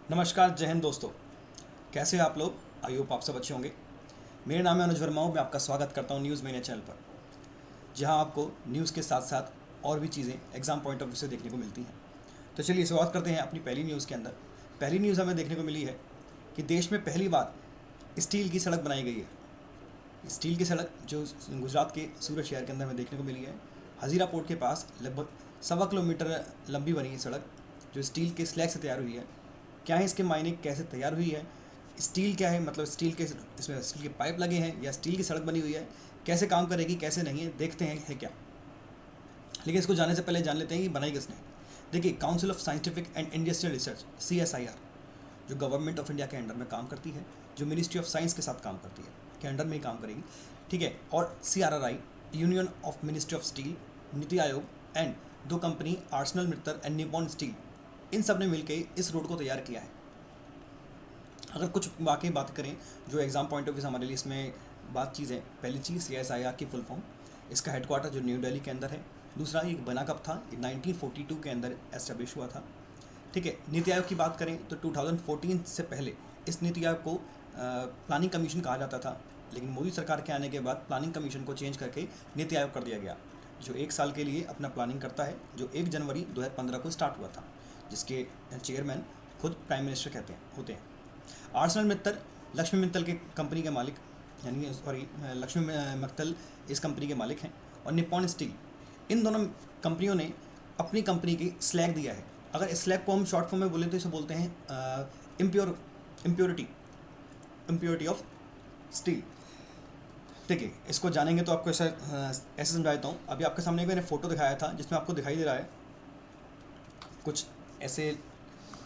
नमस्कार, जय हिंद दोस्तों। कैसे हैं आप लोग? आई होप आप सब अच्छे होंगे। मेरा नाम है अनुज वर्मा। मैं आपका स्वागत करता हूं न्यूज़ मेने चैनल पर, जहां आपको न्यूज़ के साथ साथ और भी चीज़ें एग्जाम पॉइंट ऑफ व्यू से देखने को मिलती हैं। तो चलिए शुरुआत करते हैं अपनी पहली न्यूज़ के अंदर। पहली न्यूज़ हमें देखने को मिली है कि देश में पहली बार स्टील की सड़क बनाई गई है। स्टील की सड़क जो गुजरात के सूरत शहर के अंदर में देखने को मिली है। हजीरा पोर्ट के पास लगभग 1.25 किलोमीटर लंबी बनी है सड़क, जो स्टील के स्लैग से तैयार हुई है। क्या है इसके मायने, कैसे तैयार हुई है, स्टील क्या है, मतलब स्टील के इसमें स्टील के पाइप लगे हैं या स्टील की सड़क बनी हुई है, कैसे काम करेगी कैसे नहीं है, देखते हैं है क्या। लेकिन इसको जानने से पहले जान लेते हैं कि बनाई किसने। देखिए, council of scientific and industrial research CSIR, जो गवर्नमेंट ऑफ इंडिया के अंडर में काम करती है, जो मिनिस्ट्री ऑफ साइंस के साथ काम करती है, के अंडर में ही काम करेगी, ठीक है। और CRRI, union of ministry of steel, NITI Aayog and दो company Arcelor Mittal and Nippon Steel, इन सब ने मिलकर इस रोड को तैयार किया है। अगर कुछ वाकई बात करें जो एग्ज़ाम पॉइंट ऑफ व्यू से हमारे लिए इसमें बात चीज़ है, पहली चीज़ CSIR की फुल फॉर्म, इसका हेडक्वार्टर जो न्यू दिल्ली के अंदर है। दूसरा, ये बना कब था, 1942 के अंदर एस्टेब्लिश हुआ था, ठीक है। नीति आयोग की बात करें तो 2014 से पहले इस नीति आयोग को प्लानिंग कमीशन कहा जाता था, लेकिन मोदी सरकार के आने के बाद प्लानिंग कमीशन को चेंज करके नीति आयोग कर दिया गया, जो 1 साल के लिए अपना प्लानिंग करता है, जो 1 जनवरी 2015 को स्टार्ट हुआ था, जिसके चेयरमैन खुद प्राइम मिनिस्टर कहते हैं होते हैं। आर्सेनल मित्तल लक्ष्मी मित्तल के कंपनी के मालिक, यानी सॉरी लक्ष्मी मित्तल इस कंपनी के मालिक हैं, और निपॉन स्टील, इन दोनों कंपनियों ने अपनी कंपनी की स्लैग दिया है। अगर स्लैग को हम शॉर्ट फॉर्म में बोलें तो इसे बोलते हैं इम्प्योरिटी इम्प्योरिटी ऑफ स्टील, ठीक है। इसको जानेंगे तो आपको ऐसे समझा देता हूँ। अभी आपके सामने मैंने फ़ोटो दिखाया था जिसमें आपको दिखाई दे रहा है कुछ ऐसे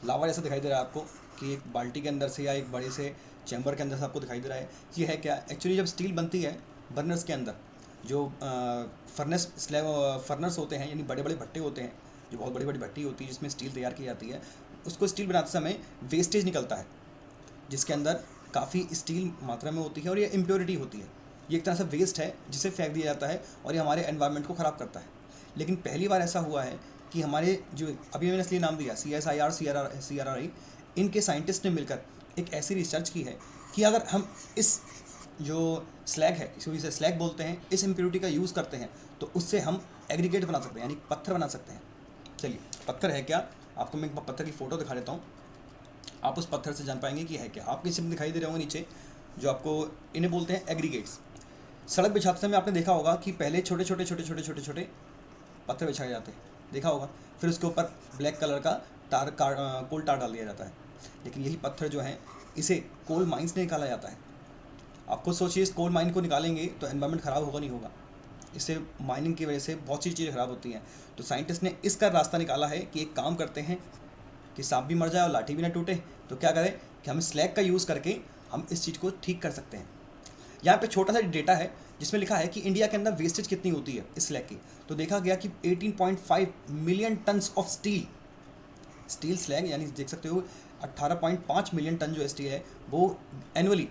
लावा जैसा दिखाई दे रहा है आपको, कि एक बाल्टी के अंदर से या एक बड़े से चैम्बर के अंदर से आपको दिखाई दे रहा है। ये है क्या, एक्चुअली जब स्टील बनती है बर्नर्स के अंदर, जो फर्नस होते हैं, यानी बड़े बड़े भट्टे होते हैं, जो बहुत बड़ी बड़ी भट्टी होती है जिसमें स्टील तैयार की जाती है, उसको स्टील बनाते समय वेस्टेज निकलता है, जिसके अंदर काफ़ी स्टील मात्रा में होती है और ये इम्प्योरिटी होती है। ये एक तरह से वेस्ट है जिसे फेंक दिया जाता है और ये हमारे एनवायरनमेंट को ख़राब करता है। लेकिन पहली बार ऐसा हुआ है कि हमारे जो अभी मैंने इसलिए नाम दिया CSIR CRRI, इनके साइंटिस्ट ने मिलकर एक ऐसी रिसर्च की है कि अगर हम इस जो स्लैग है, इसको इसे स्लैग बोलते हैं, इस इम्प्योरिटी का यूज़ करते हैं तो उससे हम एग्रीगेट बना सकते हैं, यानी पत्थर बना सकते हैं। चलिए, पत्थर है क्या, आपको मैं एक पत्थर की फ़ोटो दिखा देता हूँ, आप उस पत्थर से जान पाएंगे कि है क्या। आपके सिम दिखाई दे रहे होंगे नीचे, जो आपको इन्हें बोलते हैं एग्रीगेट्स। सड़क बिछाते समय आपने देखा होगा कि पहले छोटे छोटे छोटे छोटे छोटे छोटे पत्थर बिछाए जाते हैं, देखा होगा। फिर उसके ऊपर ब्लैक कलर का कोल टार डाल दिया जाता है। लेकिन यही पत्थर जो है, इसे कोल माइंस से निकाला जाता है। आप खुद सोचिए, इस कोल माइन को निकालेंगे तो एनवायरनमेंट ख़राब होगा नहीं होगा? इससे माइनिंग की वजह से बहुत सी चीज़ें ख़राब होती हैं। तो साइंटिस्ट ने इसका रास्ता निकाला है कि एक काम करते हैं कि सांप भी मर जाए और लाठी भी ना टूटे, तो क्या करें कि हम स्लैग का यूज़ करके हम इस चीज़ को ठीक कर सकते हैं। यहाँ पे छोटा सा डेटा है जिसमें लिखा है कि इंडिया के अंदर वेस्टेज कितनी होती है इस स्लैग की। तो देखा गया कि 18.5 million tons of steel slag, यानी देख सकते हो 18.5 मिलियन टन जो स्टील है वो एनुअली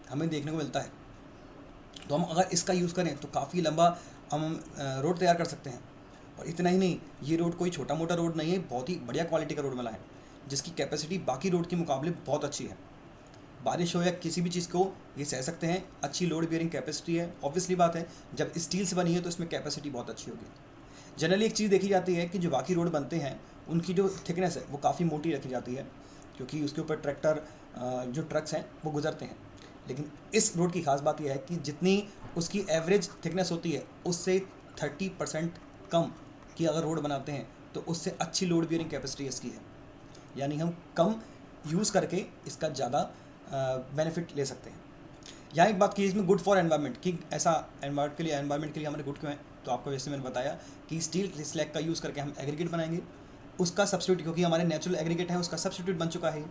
हमें देखने को मिलता है। तो हम अगर इसका यूज़ करें तो काफ़ी लंबा हम रोड तैयार कर सकते हैं। और इतना ही नहीं, ये रोड कोई छोटा मोटा रोड नहीं है, बहुत ही बढ़िया क्वालिटी का रोड मिला है, जिसकी कैपेसिटी बाकी रोड के मुकाबले बहुत अच्छी है। बारिश हो या किसी भी चीज़ को ये सह सकते हैं, अच्छी लोड बियरिंग कैपेसिटी है। ऑब्वियसली बात है, जब स्टील से बनी है तो इसमें कैपेसिटी बहुत अच्छी होगी। जनरली एक चीज़ देखी जाती है कि जो बाकी रोड बनते हैं उनकी जो थिकनेस है वो काफ़ी मोटी रखी जाती है, क्योंकि उसके ऊपर जो ट्रक्स हैं वो गुजरते हैं। लेकिन इस रोड की खास बात यह है कि जितनी उसकी एवरेज थिकनेस होती है उससे 30% कम की अगर रोड बनाते हैं तो उससे अच्छी लोड बियरिंग कैपेसिटी इसकी है। यानी हम कम यूज़ करके इसका ज़्यादा बेनिफिट ले सकते हैं। यहाँ एक बात की, इसमें गुड फॉर एनवायरनमेंट की, ऐसा एनवायरनमेंट के लिए हमारे गुड क्यों है, तो आपको जैसे मैंने बताया कि स्टील स्लैग का यूज़ करके हम एग्रीगेट बनाएंगे, उसका सब्सिट्यूट, क्योंकि हमारे नेचुरल एग्रीगेट है उसका सब्सिट्यूट बन चुका है।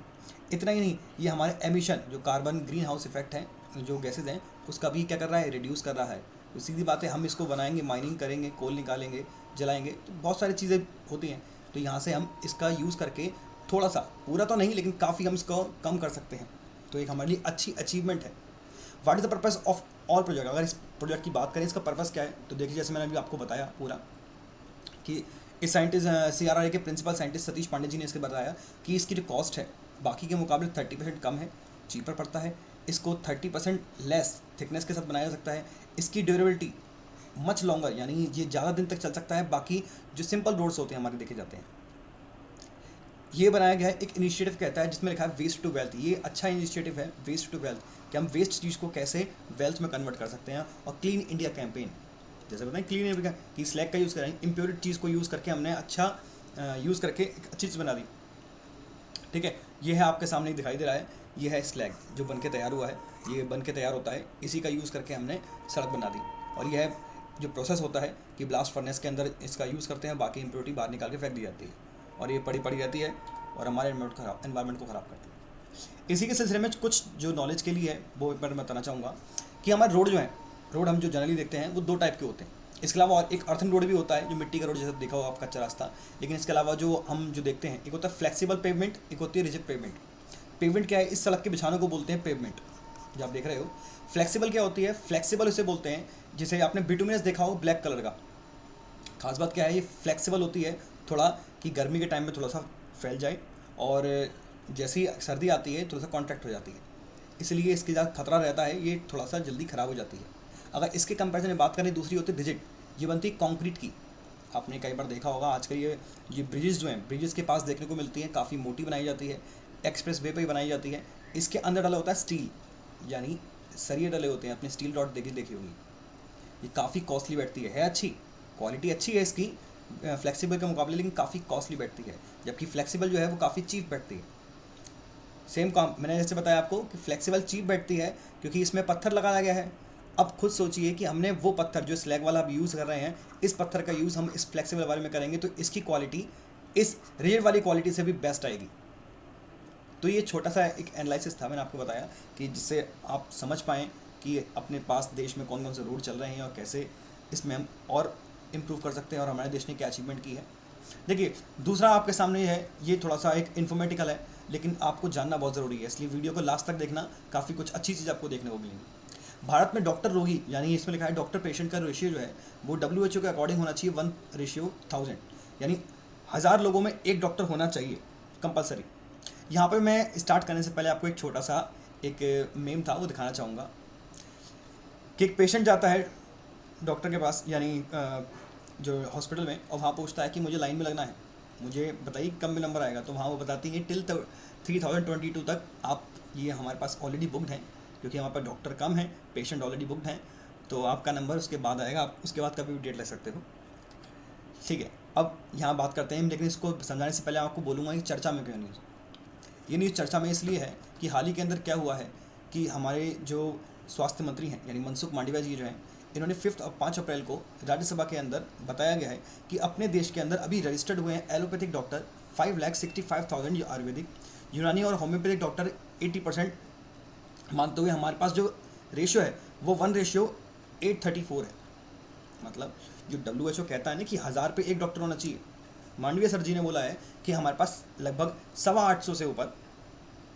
इतना ही नहीं, ये हमारे एमिशन, जो कार्बन ग्रीन हाउस इफेक्ट है, जो गैसेज हैं, उसका भी क्या कर रहा है, रिड्यूस कर रहा है। तो सीधी बात है, हम इसको बनाएंगे, माइनिंग करेंगे, कोल निकालेंगे, जलाएंगे, तो बहुत सारी चीज़ें होती हैं। तो यहाँ से हम इसका यूज़ करके थोड़ा सा, पूरा तो नहीं लेकिन काफ़ी हम इसको कम कर सकते हैं। तो एक हमारे लिए अच्छी अचीवमेंट है। What is the purpose of all project, अगर इस प्रोजेक्ट की बात करें, इसका पर्पज़ क्या है, तो देखिए जैसे मैंने अभी आपको बताया पूरा, कि इस साइंटिस्ट CRRI के प्रिंसिपल साइंटिस्ट सतीश पांडे जी ने इसके बताया कि इसकी जो कॉस्ट है बाकी के मुकाबले 30% कम है, चीपर पड़ता है। इसको 30% लेस थिकनेस के साथ बनाया जा सकता है। इसकी ड्यूरेबिलिटी मच लॉन्गर, यानी ये ज़्यादा दिन तक चल सकता है बाकी जो सिंपल रोड्स होते हैं हमारे देखे जाते हैं। ये बनाया गया है, एक इनिशिएटिव कहता है जिसमें लिखा है वेस्ट टू वेल्थ। ये अच्छा इनिशिएटिव है, वेस्ट टू वेल्थ, कि हम वेस्ट चीज़ को कैसे वेल्थ में कन्वर्ट कर सकते हैं। और क्लीन इंडिया कैंपेन, जैसे बताएं क्लीन इंडिया की स्लैग का यूज़ करें, इम्प्योरिड चीज़ को यूज़ करके हमने अच्छा यूज़ करके एक अच्छी चीज़ बना दी। ठीक है, ये है आपके सामने दिखाई दे रहा है, ये है स्लैग जो बन के तैयार हुआ है, ये बन के तैयार होता है, इसी का यूज़ करके हमने सड़क बना दी। और यह है जो प्रोसेस होता है कि ब्लास्ट फर्नेस के अंदर इसका यूज़ करते हैं, बाकी इम्प्योरिटी बाहर निकाल के फेंक दी जाती है और ये पड़ी पड़ी रहती है और हमारे एनवायरनमेंट को ख़राब करती है। इसी के सिलसिले में कुछ जो नॉलेज के लिए है वो मैं बताना चाहूँगा कि हमारे रोड जो है, रोड हम जो जनरली देखते हैं वो 2 टाइप के होते हैं। इसके अलावा और एक अर्थन रोड भी होता है जो मिट्टी का रोड जैसा देखा हो आप, कच्चा रास्ता। लेकिन इसके अलावा जो हम जो देखते हैं, एक होता है फ्लेक्सिबल पेवमेंट, एक होती है रिजिड पेवमेंट। पेवमेंट क्या है? इस सड़क के बिछाने को बोलते हैं पेवमेंट, जो आप देख रहे हो। फ्लेक्सिबल क्या होती है? फ्लेक्सिबल उसे बोलते हैं जिसे आपने बिटुमिनस देखा हो ब्लैक कलर का। खास बात क्या है, ये फ्लेक्सिबल होती है थोड़ा कि गर्मी के टाइम में थोड़ा सा फैल जाए और जैसे ही सर्दी आती है थोड़ा सा कॉन्ट्रैक्ट हो जाती है, इसलिए इसके ज़्यादा खतरा रहता है, ये थोड़ा सा जल्दी ख़राब हो जाती है। अगर इसके कंपैरिजन में बात करें, दूसरी होती है रिजिड, ये बनती है कंक्रीट की। आपने कई बार देखा होगा आजकल ये ब्रिजेस जो हैं, ब्रिजेस के पास देखने को मिलती हैं, काफ़ी मोटी बनाई जाती है, एक्सप्रेस वे पर ही बनाई जाती है। इसके अंदर डाला होता है स्टील, यानी सरिये डले होते हैं, अपने स्टील रॉड देखी होगी। ये काफ़ी कॉस्टली बैठती है अच्छी क्वालिटी अच्छी है इसकी फ्लेक्सिबल के मुकाबले, लेकिन काफ़ी कॉस्टली बैठती है, जबकि फ्लेक्सिबल जो है वो काफ़ी चीप बैठती है। सेम काम मैंने जैसे बताया आपको कि फ्लेक्सिबल चीप बैठती है क्योंकि इसमें पत्थर लगाया गया है। अब खुद सोचिए कि हमने वो पत्थर जो स्लैग वाला आप यूज़ कर रहे हैं, इस पत्थर का यूज़ हम इस फ्लेक्सिबल वाले में करेंगे तो इसकी क्वालिटी इस रिजिड वाली क्वालिटी से भी बेस्ट आएगी। तो ये छोटा सा एक एनालिसिस था, मैंने आपको बताया कि जिससे आप समझ पाएँ कि अपने पास देश में कौन कौन से रोड चल रहे हैं और कैसे इसमें हम और इम्प्रूव कर सकते हैं और हमारे देश ने क्या अचीवमेंट की है। देखिए, दूसरा आपके सामने ये थोड़ा सा एक इन्फॉर्मेटिकल है, लेकिन आपको जानना बहुत ज़रूरी है, इसलिए वीडियो को लास्ट तक देखना, काफ़ी कुछ अच्छी चीज़ आपको देखने को मिलेंगी। भारत में डॉक्टर रोगी, यानी इसमें लिखा है डॉक्टर पेशेंट का रेशियो जो है वो WHO के अकॉर्डिंग होना चाहिए 1:1000, यानी 1000 लोगों में एक डॉक्टर होना चाहिए कंपलसरी। यहाँ पे मैं स्टार्ट करने से पहले आपको एक छोटा सा एक मेम था वो दिखाना चाहूँगा कि एक पेशेंट जाता है डॉक्टर के पास, यानी जो हॉस्पिटल में, और वहाँ पूछता है कि मुझे लाइन में लगना है, मुझे बताइए कब में नंबर आएगा। तो वहाँ वो बताती है टिल 3022 तक आप, ये हमारे पास ऑलरेडी बुकड हैं क्योंकि हमारे पास डॉक्टर कम है, पेशेंट ऑलरेडी बुकड हैं, तो आपका नंबर उसके बाद आएगा, आप उसके बाद कभी भी डेट ले सकते हो। ठीक है, अब यहाँ बात करते हैं, लेकिन इसको समझाने से पहले आपको बोलूँगा कि चर्चा में क्यों न्यूज़। ये न्यूज़ चर्चा में इसलिए है कि हाल ही के अंदर क्या हुआ है कि हमारे जो स्वास्थ्य मंत्री हैं यानी मनसुख मांडविया जी जो हैं, इन्होंने 5 अप्रैल को राज्यसभा के अंदर बताया गया है कि अपने देश के अंदर अभी रजिस्टर्ड हुए हैं एलोपैथिक डॉक्टर 5,65,000, आयुर्वेदिक, यूनानी और होम्योपैथिक डॉक्टर 80% मानते हुए हमारे पास जो रेशियो है वो 1:834 है। मतलब जो WHO कहता है ना कि 1000 पे एक डॉक्टर होना चाहिए, मांडविया सर जी ने बोला है कि हमारे पास लगभग 850 से ऊपर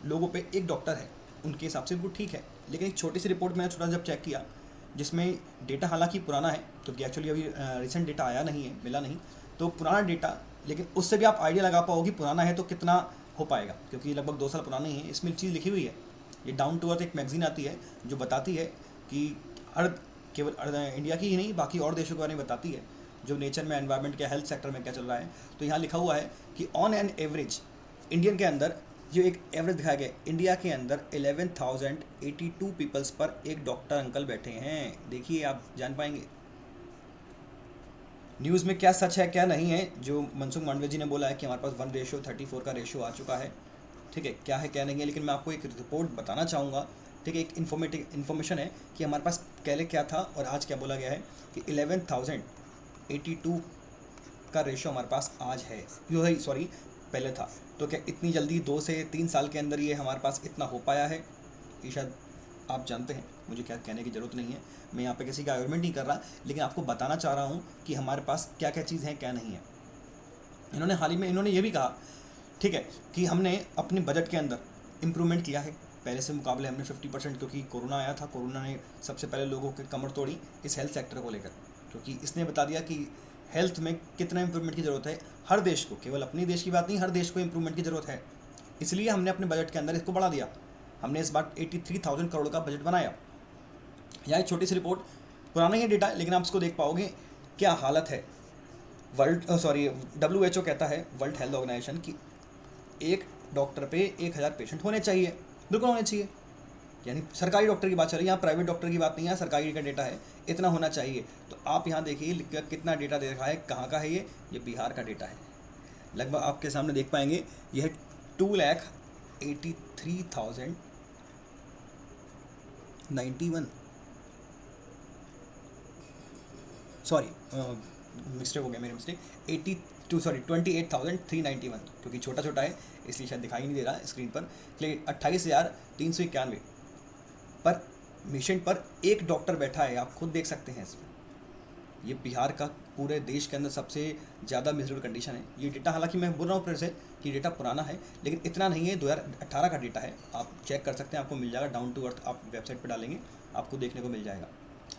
लोगों पे एक डॉक्टर है, उनके हिसाब से वो ठीक है। लेकिन एक छोटी सी रिपोर्ट मैंने छोटा जब चेक किया, जिसमें डेटा हालांकि पुराना है क्योंकि एक्चुअली अभी रिसेंट डेटा आया नहीं है, मिला नहीं, तो पुराना डेटा, लेकिन उससे भी आप आइडिया लगा पाओगे पुराना है तो कितना हो पाएगा, क्योंकि लगभग 2 साल पुराना ही है। इसमें चीज़ लिखी हुई है, ये डाउन टू अर्थ एक मैगजीन आती है जो बताती है कि केवल इंडिया की ही नहीं बाकी और देशों के बारे में बताती है जो नेचर में, एनवायरनमेंट के, हेल्थ सेक्टर में क्या चल रहा है। तो यहाँ लिखा हुआ है कि ऑन एन एवरेज इंडियन के अंदर जो एक एवरेज दिखाया गया, इंडिया के अंदर 11,082 पीपल्स पर एक डॉक्टर अंकल बैठे हैं। देखिए, आप जान पाएंगे न्यूज़ में क्या सच है क्या नहीं है। जो मनसुख मांडविया जी ने बोला है कि हमारे पास 1:34 का रेशियो आ चुका है, ठीक है, क्या है क्या नहीं है, लेकिन मैं आपको एक रिपोर्ट बताना चाहूँगा, ठीक है, एक इन्फॉर्मेशन है कि हमारे पास पहले क्या था और आज क्या बोला गया है कि 11,082 का रेशियो हमारे पास आज है, सॉरी पहले था। तो क्या इतनी जल्दी 2 से 3 साल के अंदर ये हमारे पास इतना हो पाया है, ये शायद आप जानते हैं, मुझे क्या कहने की ज़रूरत नहीं है, मैं यहाँ पे किसी का आर्गुमेंट नहीं कर रहा, लेकिन आपको बताना चाह रहा हूँ कि हमारे पास क्या क्या चीज़ है क्या नहीं है। इन्होंने हाल ही में ये भी कहा, ठीक है, कि हमने अपने बजट के अंदर इम्प्रूवमेंट किया है, पहले से मुकाबले हमने 50%, क्योंकि कोरोना आया था, कोरोना ने सबसे पहले लोगों की कमर तोड़ी इस हेल्थ सेक्टर को लेकर, क्योंकि इसने बता दिया कि हेल्थ में कितना इम्प्रूवमेंट की ज़रूरत है। हर देश को, केवल अपने देश की बात नहीं, हर देश को इम्प्रूवमेंट की ज़रूरत है। इसलिए हमने अपने बजट के अंदर इसको बढ़ा दिया। हमने इस बार 83,000 करोड़ का बजट बनाया। यहाँ एक छोटी सी रिपोर्ट, पुराना ही डेटा लेकिन आप इसको देख पाओगे क्या हालत है। WHO कहता है, वर्ल्ड हेल्थ ऑर्गेनाइजेशन, कि एक डॉक्टर पे 1,000 पेशेंट होने चाहिए, बिल्कुल होने चाहिए। यानी सरकारी डॉक्टर की बात चल रही है, यहाँ प्राइवेट डॉक्टर की बात नहीं है, सरकारी का डेटा है, इतना होना चाहिए। तो आप यहाँ देखिए कितना डेटा दे रखा है, कहाँ का है ये बिहार का डेटा है। लगभग आपके सामने देख पाएंगे, यह 2,83,091, सॉरी मिस्टेक हो गया, मेरी मिस्टेक, 28,391, क्योंकि छोटा छोटा है इसलिए शायद दिखाई नहीं दे रहा स्क्रीन पर। 28,391 पर पेशेंट पर एक डॉक्टर बैठा है, आप खुद देख सकते हैं इसमें। ये बिहार का पूरे देश के अंदर सबसे ज़्यादा मिजरेबल कंडीशन है। ये डेटा, हालांकि मैं बोल रहा हूँ फिर से कि डेटा पुराना है, लेकिन इतना नहीं है, 2018 का डेटा है, आप चेक कर सकते हैं, आपको मिल जाएगा, डाउन टू अर्थ आप वेबसाइट पर डालेंगे आपको देखने को मिल जाएगा।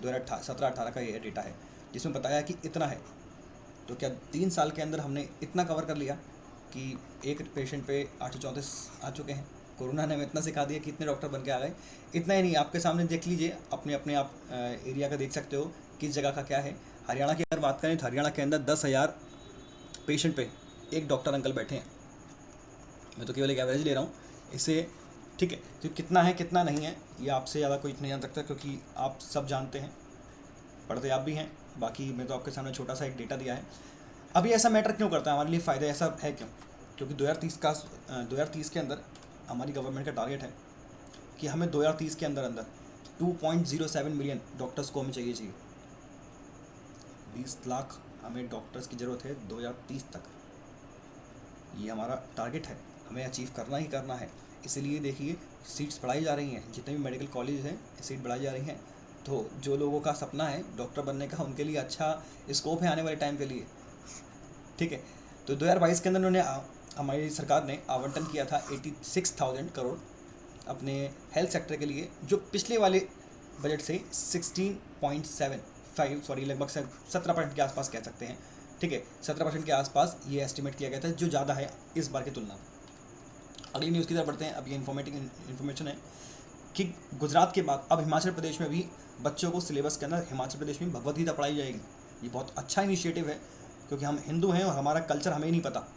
2017-18 का ये डेटा है जिसमें बताया कि इतना है। तो क्या 3 साल के अंदर हमने इतना कवर कर लिया कि एक पेशेंट पे 834 आ चुके हैं। कोरोना ने हमें इतना सिखा दिया कि इतने डॉक्टर बन के आ गए। इतना ही नहीं, आपके सामने देख लीजिए, अपने आप एरिया का देख सकते हो किस जगह का क्या है। हरियाणा की अगर बात करें तो हरियाणा के अंदर 10,000 पेशेंट पे एक डॉक्टर अंकल बैठे हैं। मैं तो केवल एक एवरेज ले रहा हूँ इससे, ठीक है। तो कितना है कितना नहीं है ये आपसे ज़्यादा कोई नहीं जान सकता, क्योंकि आप सब जानते हैं, पढ़ते आप भी हैं। बाकी मैं तो आपके सामने छोटा सा एक डेटा दिया है। अभी ऐसा मैटर क्यों करता है हमारे लिए, फ़ायदा ऐसा है क्यों? क्योंकि 2030 के अंदर हमारी गवर्नमेंट का टारगेट है कि हमें 2030 के अंदर 2.07 मिलियन डॉक्टर्स को हमें चाहिए। 20 लाख हमें डॉक्टर्स की ज़रूरत है 2030 तक। ये हमारा टारगेट है, हमें अचीव करना ही करना है। इसीलिए देखिए सीट्स बढ़ाई जा रही हैं, जितने भी मेडिकल कॉलेज हैं सीट बढ़ाई जा रही हैं। तो जो लोगों का सपना है डॉक्टर बनने का, उनके लिए अच्छा स्कोप है आने वाले टाइम के लिए, ठीक है। तो 2022 के अंदर उन्होंने हमारी सरकार ने आवंटन किया था 86,000 करोड़ अपने हेल्थ सेक्टर के लिए, जो पिछले वाले बजट से 16.75 लगभग 17% के आसपास कह सकते हैं, ठीक है। 17% के आसपास ये एस्टिमेट किया गया था, जो ज़्यादा है इस बार की तुलना में। अगली न्यूज़ की तरफ बढ़ते हैं। अब ये इन्फॉर्मेशन है कि गुजरात के बाद अब हिमाचल प्रदेश में भी बच्चों को सिलेबस के अंदर हिमाचल प्रदेश में भगवद गीता पढ़ाई जाएगी। ये बहुत अच्छा इनिशिएटिव है, क्योंकि हम हिंदू हैं और हमारा कल्चर हमें नहीं पता।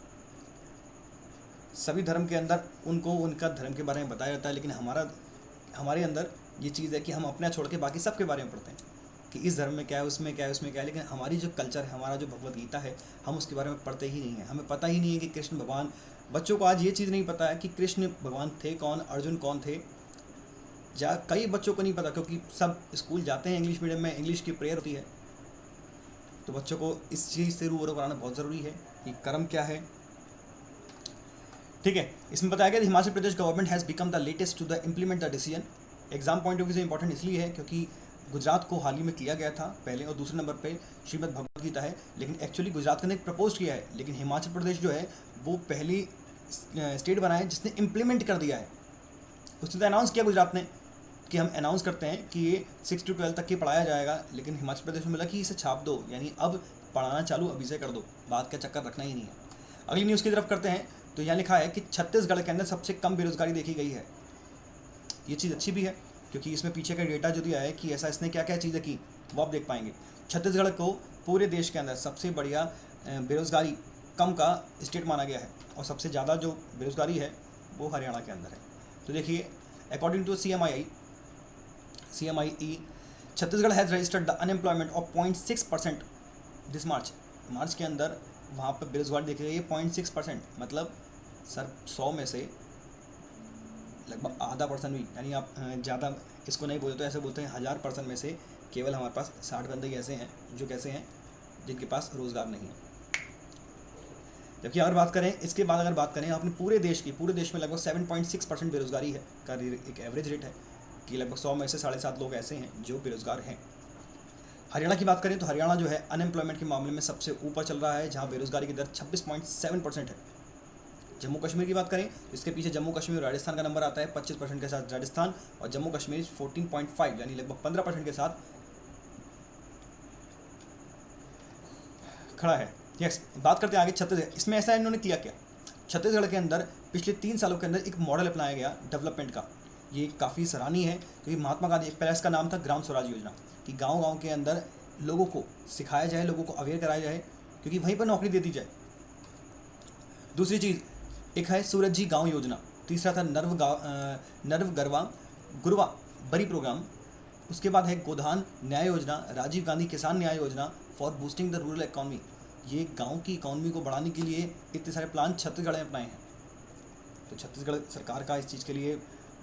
सभी धर्म के अंदर उनको उनका धर्म के बारे में बताया जाता है, लेकिन हमारे अंदर ये चीज़ है कि हम अपना छोड़ के बाकी सब के बारे में पढ़ते हैं कि इस धर्म में क्या है, उसमें क्या है, उसमें क्या है। लेकिन हमारी जो कल्चर है, हमारा जो भगवद गीता है, हम उसके बारे में पढ़ते ही नहीं हैं। हमें पता ही नहीं है कि कृष्ण भगवान, बच्चों को आज ये चीज़ नहीं पता है कि कृष्ण भगवान थे कौन, अर्जुन कौन थे। कई बच्चों को नहीं पता, क्योंकि सब स्कूल जाते हैं इंग्लिश मीडियम में, इंग्लिश की प्रेयर होती है। तो बच्चों को इस चीज़ से रूबरू कराना बहुत ज़रूरी है कि कर्म क्या है, ठीक है। इसमें बताया गया Himachal Pradesh government has become the latest to the implement the decision. Exam point of view से इंपॉर्टेंट इसलिए है क्योंकि गुजरात को हाल ही में किया गया था पहले, और दूसरे नंबर पे श्रीमद् भगवद गीता है। लेकिन एक्चुअली गुजरात ने प्रपोज किया है, लेकिन हिमाचल प्रदेश जो है वो पहली स्टेट बना है जिसने इम्प्लीमेंट कर दिया है। उसने तो अनाउंस किया गुजरात ने कि हम अनाउंस करते हैं कि ये 6 to 12 तक की पढ़ाया जाएगा, लेकिन हिमाचल प्रदेश में मिला कि इसे छाप दो, यानी अब पढ़ाना चालू अभी से कर दो, बात का चक्कर रखना ही नहीं है। अगली न्यूज़ की तरफ करते हैं। तो यहाँ लिखा है कि छत्तीसगढ़ के अंदर सबसे कम बेरोजगारी देखी गई है। ये चीज़ अच्छी भी है, क्योंकि इसमें पीछे का डेटा जो दिया है कि ऐसा इसने क्या क्या चीज़ें की वो आप देख पाएंगे। छत्तीसगढ़ को पूरे देश के अंदर सबसे बढ़िया बेरोजगारी कम का स्टेट माना गया है, और सबसे ज़्यादा जो बेरोजगारी है वो हरियाणा के अंदर है। तो देखिए, according to CMIE, Chhattisgarh has registered the unemployment of 0.6% this March के अंदर वहाँ पर बेरोजगारी देखी गई है 0.6%। मतलब सर 100 में से लगभग आधा परसेंट भी, यानी आप ज़्यादा इसको नहीं बोलते तो ऐसे बोलते हैं 1000% में से केवल हमारे पास 60 बंदे ऐसे हैं जो कैसे हैं, जिनके पास रोज़गार नहीं है। जबकि अगर बात करें इसके बाद, अगर बात करें अपने पूरे देश में लगभग 7.6% बेरोजगारी है का एक एवरेज रेट है कि लगभग 100 में से 7.5 लोग ऐसे हैं जो बेरोजगार हैं। हरियाणा की बात करें तो हरियाणा जो है अनएम्प्लॉयमेंट के मामले में सबसे ऊपर चल रहा है, जहां बेरोजगारी की दर 26.7% है। जम्मू कश्मीर की बात करें तो इसके पीछे जम्मू कश्मीर और राजस्थान का नंबर आता है 25% के साथ राजस्थान, और जम्मू कश्मीर 14.5 यानी लगभग 15% के साथ खड़ा है। यस, बात करते हैं आगे छत्तीसगढ़। इसमें ऐसा इन्होंने किया क्या, छत्तीसगढ़ के अंदर पिछले 3 सालों के अंदर एक मॉडल अपनाया गया डेवलपमेंट का। ये काफ़ी सराहनीय है क्योंकि महात्मा गांधी, पहले इसका नाम था ग्राम स्वराज योजना, कि गांव-गांव के अंदर लोगों को सिखाया जाए, लोगों को अवेयर कराया जाए, क्योंकि वहीं पर नौकरी दे दी जाए। दूसरी चीज़, एक है सूरज जी गाँव योजना। तीसरा था नर्व गरवा गुरवा बरी प्रोग्राम। उसके बाद है गोधान न्याय योजना, राजीव गांधी किसान न्याय योजना for boosting the rural economy. ये गांव की इकॉनमी को बढ़ाने के लिए इतने सारे प्लान छत्तीसगढ़ में अपनाए हैं। तो छत्तीसगढ़ सरकार का इस चीज़ के लिए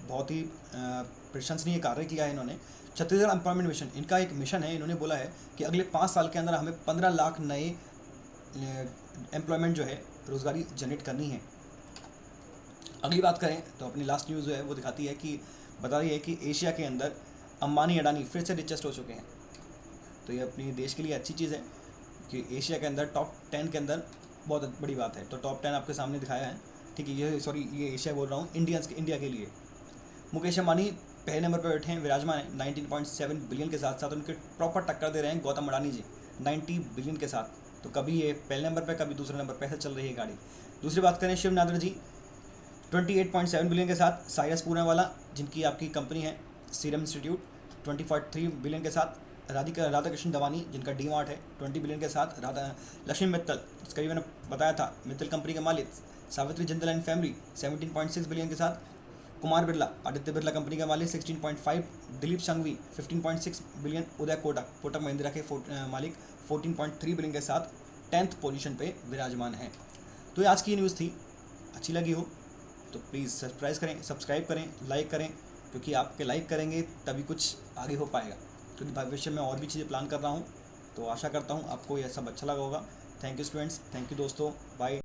बहुत ही प्रशंसनीय कार्य किया है इन्होंने। छत्तीसगढ़ एम्प्लॉयमेंट मिशन, इनका एक मिशन है। इन्होंने बोला है कि अगले 5 साल के अंदर हमें 15 लाख नए एम्प्लॉयमेंट जो है, रोज़गारी जनरेट करनी है। अगली बात करें तो अपनी लास्ट न्यूज़ जो है वो दिखाती है कि बता रही है कि एशिया के अंदर अंबानी अडानी फिर से रिचेस्ट हो चुके हैं। तो ये अपनी देश के लिए अच्छी चीज़ है कि एशिया के अंदर टॉप 10 के अंदर बहुत बड़ी बात है। तो टॉप 10 आपके सामने दिखाया है, ठीक है। ये एशिया बोल रहा हूँ, इंडिया के लिए। मुकेश अंबानी पहले नंबर पर बैठे हैं, विराजमान है 19.7 बिलियन के साथ उनके प्रॉपर टक्कर दे रहे हैं गौतम अडानी जी 90 बिलियन के साथ। तो कभी ये पहले नंबर पर, कभी दूसरे नंबर पर, ऐसे चल रही है गाड़ी। दूसरी बात करें शिव नादर जी 28.7 बिलियन के साथ, साइरस पूनावाला जिनकी आपकी कंपनी है सीरम इंस्टीट्यूट 20.3 बिलियन के साथ, राधाकृष्ण दवानी जिनका डी मार्ट है 20 बिलियन के साथ, लक्ष्मी मित्तल जिसका भी मैंने बताया था, मित्तल कंपनी के मालिक, Savitri Jindal and family 17.6 billion के साथ, कुमार बिरला आदित्य बिरला कंपनी का मालिक 16.5, दिलीप संघवी 15.6 बिलियन, उदय कोटक महिंद्रा के मालिक 14.3 बिलियन के साथ 10th पोजीशन पे विराजमान है। तो ये आज की न्यूज़ थी, अच्छी लगी हो तो प्लीज़ सब्सक्राइब करें, लाइक करें, क्योंकि आपके लाइक करेंगे तभी कुछ आगे हो पाएगा। क्योंकि भविष्य में और भी चीज़ें प्लान कर रहा हूँ, तो आशा करता हूँ आपको यह सब अच्छा लगा होगा। Thank you students, thank you दोस्तों, बाय।